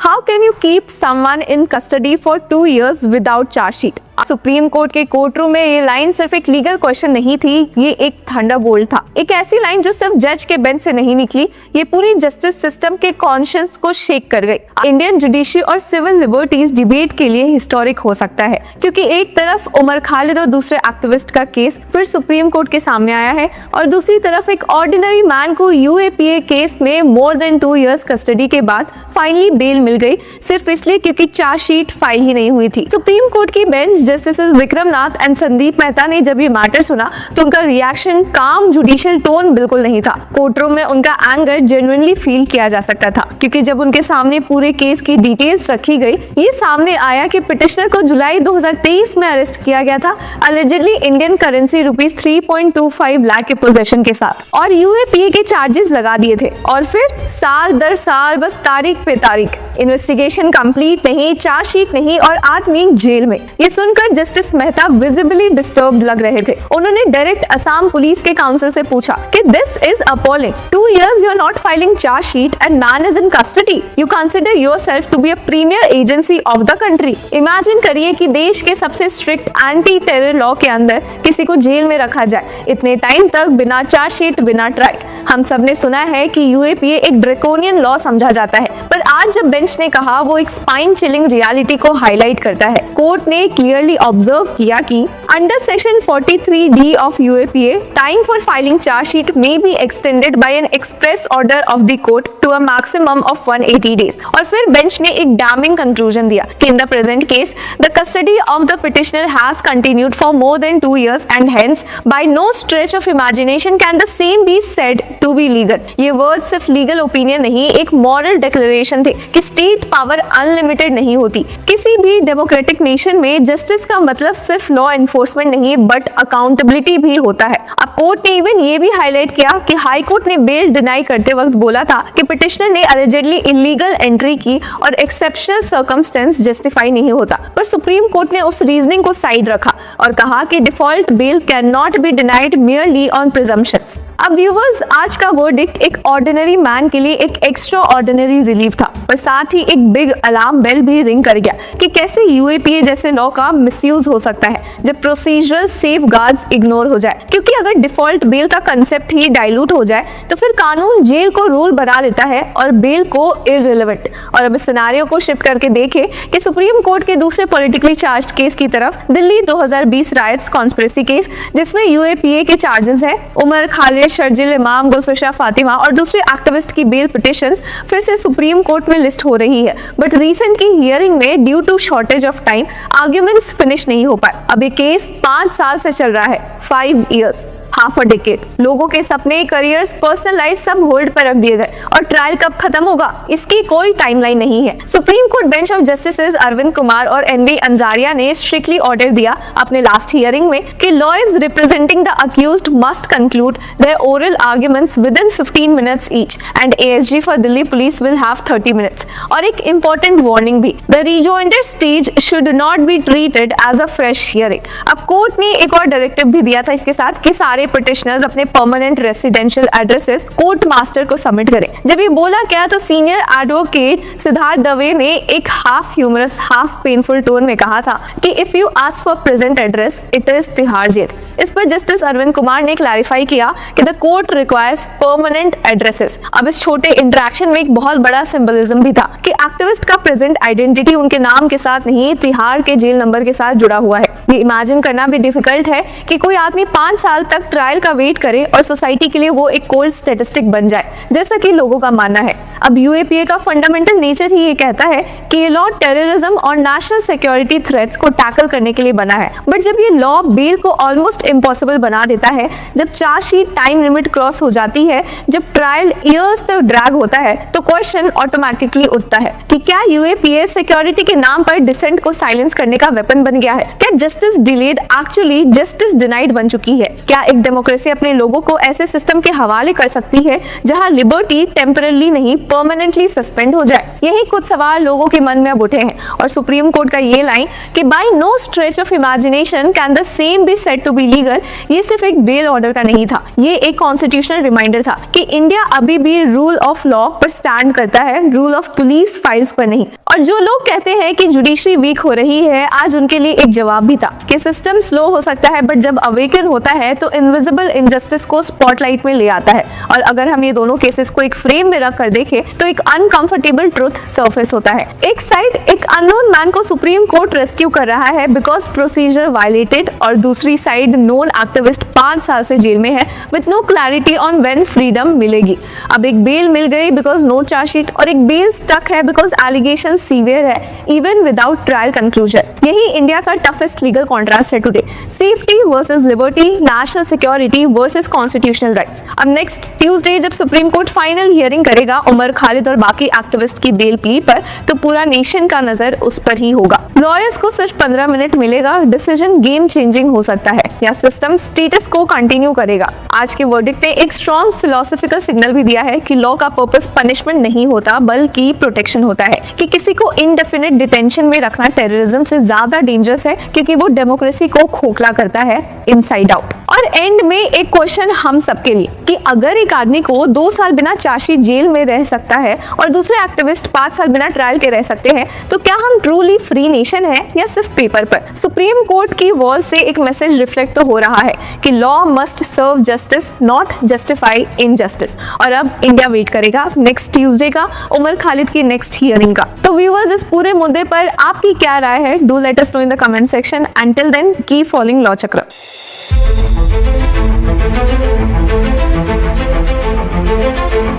How can you keep someone in custody for 2 years without chargesheet? Supreme court के court room में ये line सिर्फ एक legal question नहीं थी, ये एक थंडरबोल्ट था। एक ऐसी लाइन जो सिर्फ जज के बेंच से नहीं निकली, ये पूरी जस्टिस सिस्टम के कॉन्शियस को शेक कर गई। इंडियन जुडिशरी और सिविल लिबर्टीज डिबेट के लिए हिस्टोरिक हो सकता है, क्योंकि एक तरफ उमर खालिद और दूसरे एक्टिविस्ट का केस फिर सुप्रीम कोर्ट के सामने आया है, और दूसरी तरफ एक ऑर्डिनरी मैन को यूएपीए केस में मोर देन 2 years कस्टडी के बाद फाइनली बेल मिल गई, सिर्फ इसलिए क्योंकि चार्जशीट फाइल ही नहीं हुई थी। सुप्रीम कोर्ट की bench justice Vikram Nath and Sandeep Mehta ने जब ये मैटर सुना तो उनका रिएक्शन काम जुडिशियल टोन बिल्कुल नहीं था। कोर्ट रूम में उनका एंगर जेन्युइनली फील किया जा सकता था, क्योंकि जब उनके सामने पूरे केस की डिटेल्स रखी गई, ये सामने आया कि पिटिशनर को जुलाई 2023 में अरेस्ट किया गया था, allegedly Indian currency rupees 3.25 lakh के पोजेशन के साथ, और यूएपीए के चार्जेस लगा दिए थे। और फिर साल दर साल बस तारीख पे तारीख, इन्वेस्टिगेशन कंप्लीट नहीं, चार्जशीट नहीं, और आदमी जेल में। ये सुनकर जस्टिस मेहता विजिबली डिस्टर्ब्ड लग रहे थे। उन्होंने डायरेक्ट असम पुलिस के काउंसिल से पूछा कि this is appalling, 2 years you are not filing charge sheet and man is in custody. You consider yourself to be a premier agency of the country. Imagine करिए कि देश के सबसे स्ट्रिक्ट एंटी टेरर लॉ के अंदर किसी को jail में रखा जाए इतने टाइम तक, बिना चार्जशीट, बिना ट्रायल। हम सब ने सुना है कि यूएपीए एक ड्रैकोनियन लॉ समझा जाता है, पर आज जब बेंच ने कहा, वो एक स्पाइन चिलिंग रियलिटी को हाईलाइट करता है। कोर्ट ने क्लियरली ऑब्जर्व किया कि under section 43D of UAPA, time for filing chargesheet may be extended by an express order of the court to a maximum of 180 days। और फिर bench ने एक डैमिंग कंक्लूजन दिया कि in the present case the custody of the petitioner has continued for more than 2 years and hence by no stretch of imagination can the same be said to be legal. ये word सिर्फ legal opinion नहीं, एक moral declaration थे कि state power unlimited नहीं होती। किसी भी डेमोक्रेटिक नेशन में जस्टिस का मतलब सिर्फ लॉ एनफोर्समेंट नहीं, बट अकाउंटेबिलिटी भी होता है। अब कोर्ट ने इवन ये भी हाईलाइट किया कि हाई कोर्ट ने बेल डिनाई करते वक्त बोला था कि पिटिशनर ने अलेजिडली इलीगल एंट्री की और एक्सेप्शनल सर्कमस्टेंस जस्टिफाई नहीं होता, पर सुप्रीम कोर्ट ने उस रीजनिंग को साइड रखा और कहा कि default bail can not be denied merely on presumptions. अब व्यूवर्स, आज का वर्डिक्ट एक ऑर्डिनरी मैन के लिए एक एक्स्ट्रा ऑर्डिनरी रिलीफ था, पर साथ ही एक बिग अलार्म बेल भी रिंग कर गया कि कैसे यूएपीए जैसे लॉ का मिसयूज हो सकता है जब प्रोसीजरल सेफगार्ड्स इग्नोर हो जाए। क्योंकि अगर डिफॉल्ट बेल का कंसेप्ट ही डाइल्यूट हो जाए तो फिर कानून जेल को रूल बना देता है और बेल को इररिलेवेंट। और अब इस सिनेरियो को शिफ्ट करके देखें कि सुप्रीम कोर्ट के दूसरे पॉलिटिकली चार्ज्ड केस की तरफ, दिल्ली 2020 राइट्स कॉन्स्पिरेसी केस, जिसमें यूएपीए के चार्जेस है, उमर खालिद, शर्जिल इमाम, गुलफिशा फातिमा और दूसरे एक्टिविस्ट की बेल पिटिशंस फिर से सुप्रीम कोर्ट में लिस्ट हो रही है। बट रिसेंट की हियरिंग में due to shortage of time arguments finish नहीं हो पाए। अब ये केस 5 साल से चल रहा है, 5 years, हाफ अ डिकेड। लोगों के सपने, करियर्स, पर्सनल लाइफ सब होल्ड पर रख दिए गए, और ट्रायल कब खत्म होगा इसकी कोई टाइमलाइन नहीं है। Supreme court bench of justices Arvind Kumar और एनवी अंजारिया ने स्ट्रिक्टली ऑर्डर दिया अपने लास्ट हियरिंग में कि lawyers representing the accused must conclude their oral arguments within 15 minutes each and ASG for Delhi police will have 30 minutes। और एक इंपॉर्टेंट वार्निंग भी, the rejoinder stage should not be treated as a fresh hearing. अब court ने एक और directive भी दिया था इसके साथ कि सारे पिटिशनर्स अपने permanent residential addresses court master को सबमिट करें। जब ये बोला क्या तो सीनियर एडवोकेट सिद्धार्थ दवे ने एक half humorous half painful tone में कहा था कि if you ask for present address it is Tihar jail. इस पर जस्टिस अरविंद कुमार ने क्लैरिफाई किया कि the court requires permanent addresses. अब इस छोटे इंटरेक्शन में एक बहुत बड़ा सिंबलिज्म भी था कि एक्टिविस्ट का प्रेजेंट आइडेंटिटी उनके नाम के साथ नहीं, तिहाड़ के जेल नंबर के साथ जुड़ा हुआ है। ये इमेजिन करना भी डिफिकल्ट है कि कोई आदमी 5 साल तक ट्रायल का वेट करे और सोसाइटी के लिए वो एक कोल्ड स्टैटिस्टिक बन जाए, जैसा कि लोगों का मानना है। अब यूएपीए का फंडामेंटल नेचर ही ये कहता है कि ये लॉ टेररिज्म और नेशनल सिक्योरिटी थ्रेट्स को टैकल करने के लिए बना है। बट जब ये लॉ बेल को ऑलमोस्ट इम्पॉसिबल बना देता है, जब चार्जशीट टाइम लिमिट क्रॉस हो जाती है, जब ट्रायल ईयर्स तक ड्रैग होता है, तो क्वेश्चन ऑटोमेटिकली उठता है कि क्या यूएपीए सिक्योरिटी के नाम पर डिसेंट को साइलेंस करने का वेपन बन गया है? क्या justice delayed actually justice denied बन चुकी है? क्या एक डेमोक्रेसी अपने लोगों को ऐसे सिस्टम के हवाले कर सकती है जहां लिबर्टी टेम्परली नहीं परमानेंटली सस्पेंड हो जाए? यही कुछ सवाल लोगों के मन में अब उठे हैं और सुप्रीम कोर्ट का ये लाइन कि by no stretch of imagination can the same be said to be legal, ये सिर्फ एक बेल ऑर्डर का नहीं था, ये एक कॉन्स्टिट्यूशनल रिमाइंडर था कि इंडिया अभी भी रूल ऑफ लॉ पर स्टैंड करता है, रूल ऑफ पुलिस फाइल्स पर नहीं। और जो लोग कहते हैं कि जुडिशरी वीक हो रही है, आज उनके लिए एक जवाब भी था कि सिस्टम स्लो हो सकता है बट जब अवेकन होता है तो इनविजिबल इनजस्टिस को स्पॉटलाइट में ले आता है। और अगर हम ये दोनों केसेस को एक फ्रेम में रख कर देखें तो एक अनकंफर्टेबल ट्रुथ सरफेस होता है। एक साइड एक अननोन मैन को सुप्रीम कोर्ट रेस्क्यू कर रहा है बिकॉज प्रोसीजर वायलेटेड, और दूसरी साइड नोन एक्टिविस्ट 5 साल से जेल में है with no clarity on when freedom मिलेगी। अब एक बेल मिल गई बिकॉज नो चार्जशीट, और एक बेल स्टक है बिकॉज एलिगेशन सीवियर है इवन विदाउट ट्रायल कंक्लूजन। यही इंडिया का टफेस्ट लीगल कॉन्ट्रास्ट है today, safety versus liberty, national security versus constitutional rights. अब नेक्स्ट ट्यूसडे जब सुप्रीम कोर्ट फाइनल हियरिंग करेगा उमर खालिद और बाकी एक्टिविस्ट की बेल प्ली पर, तो पूरा नेशन का नजर उस पर ही होगा। लॉयर्स को सिर्फ 15 मिनट मिलेगा, डिसीजन गेम चेंजिंग हो सकता है या सिस्टम स्टेटस को कंटिन्यू करेगा। आज के वर्डिक्ट ने एक स्ट्रॉन्ग फिलोसॉफिकल सिग्नल भी दिया है कि लॉ का पर्पस पनिशमेंट नहीं होता बल्कि प्रोटेक्शन होता है, कि किसी को इनडेफिनिट डिटेंशन में रखना टेररिज्म से ज्यादा डेंजरस है क्योंकि वो डेमोक्रेसी को खोखला करता है इनसाइड आउट। और एंड में एक क्वेश्चन हम सबके लिए कि अगर एक आदमी को 2 साल बिना चार्जशीट जेल में रह सकता है और दूसरे एक्टिविस्ट 5 साल बिना ट्रायल के रह सकते हैं, तो क्या हम ट्रूली फ्री नेशन है या सिर्फ पेपर पर? सुप्रीम कोर्ट की वॉल से एक मैसेज रिफ्लेक्ट तो हो रहा है कि law must serve justice not justify injustice. और अब इंडिया वेट करेगा नेक्स्ट ट्यूसडे का, उमर खालिद की नेक्स्ट हियरिंग का। तो व्यूअर्स, इस पूरे मुद्दे पर आपकी क्या राय है? Do let us know in the comment section. Until then keep following law Chakra.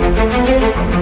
Thank you.